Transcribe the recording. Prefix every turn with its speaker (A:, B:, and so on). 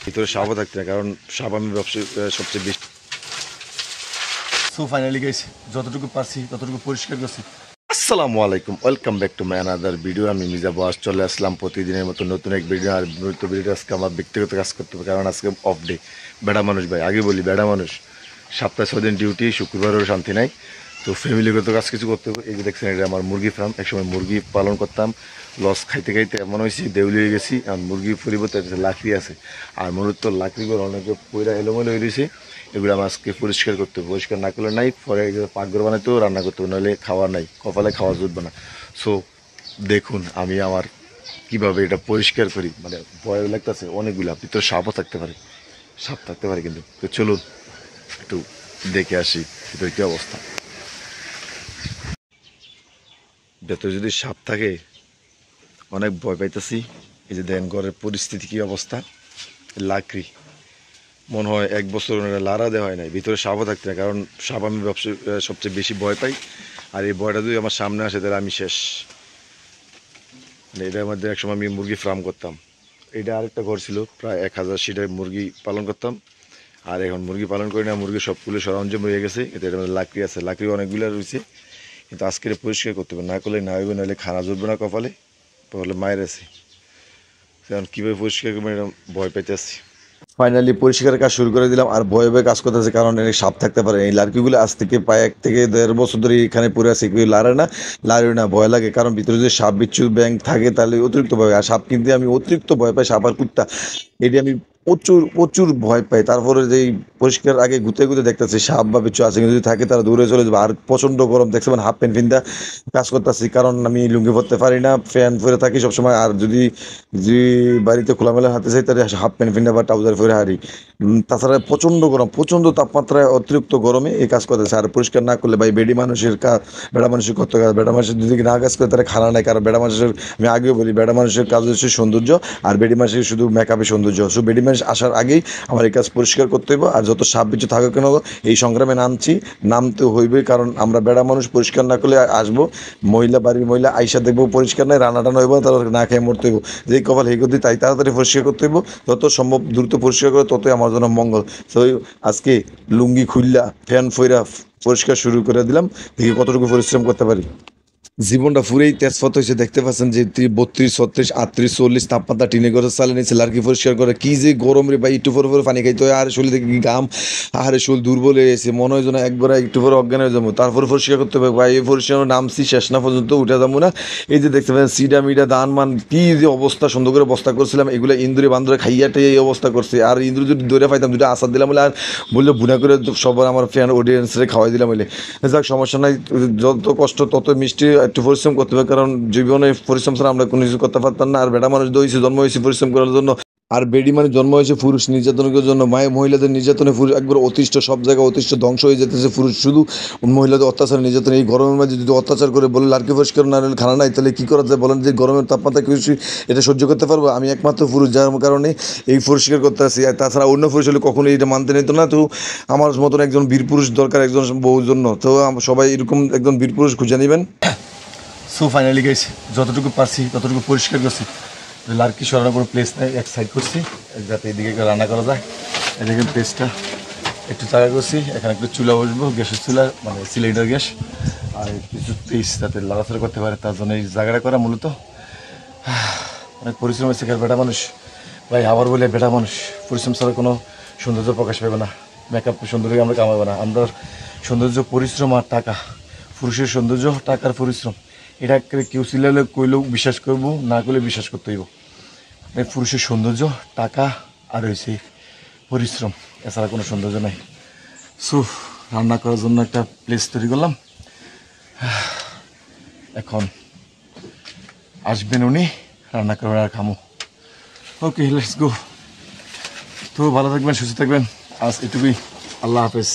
A: ভিতরে সাপও থাকতে না, কারণ সাপ আমি সবচেয়ে বেশি।
B: সো ফাইনালি গাইস যতটুকু পারছি ততটুকু পরিষ্কার করছি।
A: আসসালামু আলাইকুম, welcome back to my another video. আমি মির্জা বস চলে আসলাম প্রতিদিনের মতো নতুন এক ভিডিও। আর ভিডিওটা আজকে আমার ব্যক্তিগত কাজ করতে হবে, কারণ আজকে অফ ডে। বেড়া মানুষ ভাই, আগে বলি বেড়া মানুষ, সপ্তাহে 6 দিন ডিউটি, শুক্রবারেও শান্তি নাই। তো ফ্যামিলিগত কাজ কিছু করতে হবে। এই যে দেখছেন, এটা আমার মুরগি ফার্ম। একসময় মুরগি পালন করতাম, লস খাইতে খাইতে এমন হয়েছি দেউলি হয়ে গেছি। আর মুরগির পরিবর্তে লাকড়ি আছে, আর মূলত লাকড়িগুলো অনেকে পয়রা এলোমেলো হয়ে রয়েছে। এগুলো আমার আজকে পরিষ্কার করতে হবে। পরিষ্কার না করলে নাই, পরে পাকঘর বানাতেও রান্না করতে হবে, নাহলে খাওয়া নাই, কপালে খাওয়া জুটবে না। সো দেখুন আমি আমার কিভাবে এটা পরিষ্কার করি। মানে ভয় লাগতেছে অনেকগুলো, ভিতরে সাপও থাকতে পারে, সাপ থাকতে পারে কিন্তু। তো চলুন একটু দেখে আসি ভিতরে কী অবস্থা। ভেতরে যদি সাপ থাকে অনেক ভয় পাইতেছি। এই যে দেন ঘরের পরিস্থিতি কী অবস্থা, লাকড়ি মনে হয় 1 বছর লাড়া দেওয়া হয় নাই। ভিতরে সাপও থাকতে না, কারণ সাপ আমি সবচেয়ে বেশি ভয় পাই। আর এই ভয়টা যদি আমার সামনে আসে তাহলে আমি শেষ। মানে এটার মধ্যে একসময় আমি মুরগি ফার্ম করতাম। এটা আরেকটা ঘর ছিল, প্রায় 1000 সিটের মুরগি পালন করতাম। আর এখন মুরগি পালন করি না, মুরগি সবগুলো সরঞ্জাম রয়ে গেছে। এতে এটার মধ্যে লাকড়ি আছে, লাকড়ি অনেকগুলো রয়েছে। কিন্তু আজকে পরিষ্কার করতে হবে, না করলে না হইবে, নাহলে খানা জুটবে না কপালে, তাহলে মায়ের আছে। এখন কীভাবে পরিষ্কার করবো এটা ভয় পাইতেছি। ফাইনালি পরিষ্কারের কাজ শুরু করে দিলাম। আর ভয়ে ভয়ে কাজ করতেছে, কারণ এখানে সাপ থাকতে পারে। এই লার্কিগুলো আজ থেকে প্রায় 1 থেকে 1.5 বছর ধরে এখানে পড়ে আছে। কেউ লাড়ে না, ভয় লাগে। কারণ ভিতরে যদি সাপ বিচ্ছু ব্যাং থাকে তাহলে অতিরিক্ত ভয়। আর সাপ কিনতে আমি অতিরিক্ত ভয় পাই, সাপ আর কুত্তা, এটি আমি প্রচুর প্রচুর ভয় পাই। তারপরে যেই পরিষ্কার আগে ঘুরতে ঘুরতে দেখতেছি সাপ বা বিচ্ছু আছে, যদি থাকে তারা দূরে চলে যাবে। আর প্রচণ্ড গরম দেখছে, মানে হাফ প্যান্ট ফিনটা কাজ করতেছি, কারণ আমি লুঙ্গি পরতে পারি না, ফ্যান পরে থাকি সবসময়। আর যদি বাড়িতে খোলামেলা হাতে চাই তাহলে হাফ প্যান্ট ফিনটা বা ট্রাউজার পরে হারি। তাছাড়া প্রচণ্ড গরম, প্রচণ্ড তাপমাত্রায় অতিরিক্ত গরমে এই কাজ করতেছে। আর পরিষ্কার না করলে ভাই বেডি মানুষের কাজ, বেড়া মানুষের করতে কাজ। বেড়া মানুষের যদি না কাজ করে তারা খানা নেয়। কারণ বেড়া মানুষের, আমি আগেও বলি, বেড়া মানুষের কাজ হচ্ছে সৌন্দর্য, আর বেডি মানুষের শুধু মেকআপে সৌন্দর্য। সো বেডি মানুষ আসার আগেই আমার এই কাজ পরিষ্কার করতে হইব। আর যত সাপ বিচ্ছু থাকুক কেন, এই সংগ্রামে নামতে হইবে, কারণ আমরা বেড়া মানুষ পরিষ্কার না করলে আসবো বাড়ির মহিলা আইসা দেখবো পরিষ্কার নাই, রান্না টানা হইব, তারপর না খেয়ে মরতে হইব। যেই কপাল হেই করতে, তাই তাড়াতাড়ি পরিষ্কার করতে হইব। যত সম্ভব দ্রুত পরিষ্কার করে ততই আমার জন্য মঙ্গল। তো আজকে লুঙ্গি খুললা ফ্যান ফইরা পরিষ্কার শুরু করে দিলাম, দেখি কতটুকু পরিশ্রম করতে পারি। জীবনটা পুরেই তেজপাত হয়েছে, দেখতে পাচ্ছেন যে 32, 36, 38, 40 তাপমাত্রা। টিনে ঘরে চালে নিচ্ছে, লার্কি পরিষ্কার করে কি যে গরম রে ভাই। একটু পরে পরে পানি খাইতে হয়। আর শরীর দেখি ঘাম, আহারে শরীর দুর্বল হয়ে গেছে, মনে হয় যেন একবার একটু পরে অজ্ঞান হয়ে যাবো। তারপরে পরিষ্কার করতে হবে ভাই। এই পরিষ্কার নামছি, শেষ না পর্যন্ত উঠে যাবো না। এই যে দেখতে পাচ্ছেন সিডা মিডা দান মান কি যে অবস্থা, সুন্দর করে বস্তা করছিলাম, এগুলো ইন্দুরে বান্দরে খাইয়াটে এই অবস্থা করছে। আর ইন্দুর যদি দৌড়ে পাইতাম, দুটো আচার দিলাম বলে, আর বললে বুনা করে সবার আমার ফ্যান অডিয়েন্সরে খাওয়াই দিলাম বলে। যাক, সমস্যা নাই, যত কষ্ট তত মিষ্টি। একটু পরিশ্রম করতে হবে, কারণ জীবনে পরিশ্রম ছাড়া আমরা কোনো কিছু করতে পারতাম না। আর বেটা মানুষ দইছে, জন্ম হয়েছে পরিশ্রম করার জন্য। আর বেডি মানে জন্ম হয়েছে পুরুষ নির্যাতনের জন্য। মহিলাদের নির্যাতনে পুরুষ একবার অতিষ্ঠ, সব জায়গায় অতিষ্ঠ, ধ্বংস হয়ে যেতেছে পুরুষ শুধু মহিলাদের অত্যাচার নির্যাতন। এই গরমের মাঝে যদি অত্যাচার করে বলে লার্কি পরিষ্কার না হলে খানা নাই, তাহলে কী করা যায় বলেন? যে গরমের তাপমাত্রা কিছু এটা সহ্য করতে পারবো? আমি একমাত্র পুরুষ, যার কারণে এই পরিষ্কার করতে আসি। আর তাছাড়া অন্য পুরুষ হলে কখনো এটা মানতে নিত না। তো আমার মতন একজন বীর পুরুষ দরকার একজন বউর জন্য। তো সবাই এরকম একজন বীর পুরুষ খুঁজে নেবেন।
B: সো ফাইনালি গাইস যতটুকু পারছি ততটুকু পরিষ্কার করছি। লার্কি সরানোর কোনো প্লেস নেই, এক সাইড করছি যাতে এদিকে রান্না করা যায়। এদিকে প্লেসটা একটু জায়গা করছি, এখানে একটু চুলা বসবো, গ্যাসের চুলা, মানে সিলিন্ডার গ্যাস। আর কিছু প্লেস যাতে লাড়াচাড়া করতে পারে, তার জন্য এই জায়গাটা করা। মূলত অনেক পরিশ্রম হয়েছে। বেটা মানুষ ভাই, আবার বলে বেটা মানুষ পরিশ্রম ছাড়া কোনো সৌন্দর্য প্রকাশ পাবে না। মেকআপ সৌন্দর্য আমরা কামাবো না। আমরা সৌন্দর্য পরিশ্রম আর টাকা। পুরুষের সৌন্দর্য টাকার পরিশ্রম, এটা কেউ সিলালে কইলেও বিশ্বাস করবো, না করলে বিশ্বাস করতে হইব। পুরুষের সৌন্দর্য টাকা আর হয়েছে পরিশ্রম, এছাড়া কোনো সৌন্দর্য নাই। সো রান্না করার জন্য একটা প্লেস তৈরি করলাম। এখন আসবেন উনি, রান্না করবেন আর খামো। ওকে, লেটস গো। তো ভালো থাকবেন, সুস্থ থাকবেন, আজ এটুকুই। আল্লাহ হাফেজ।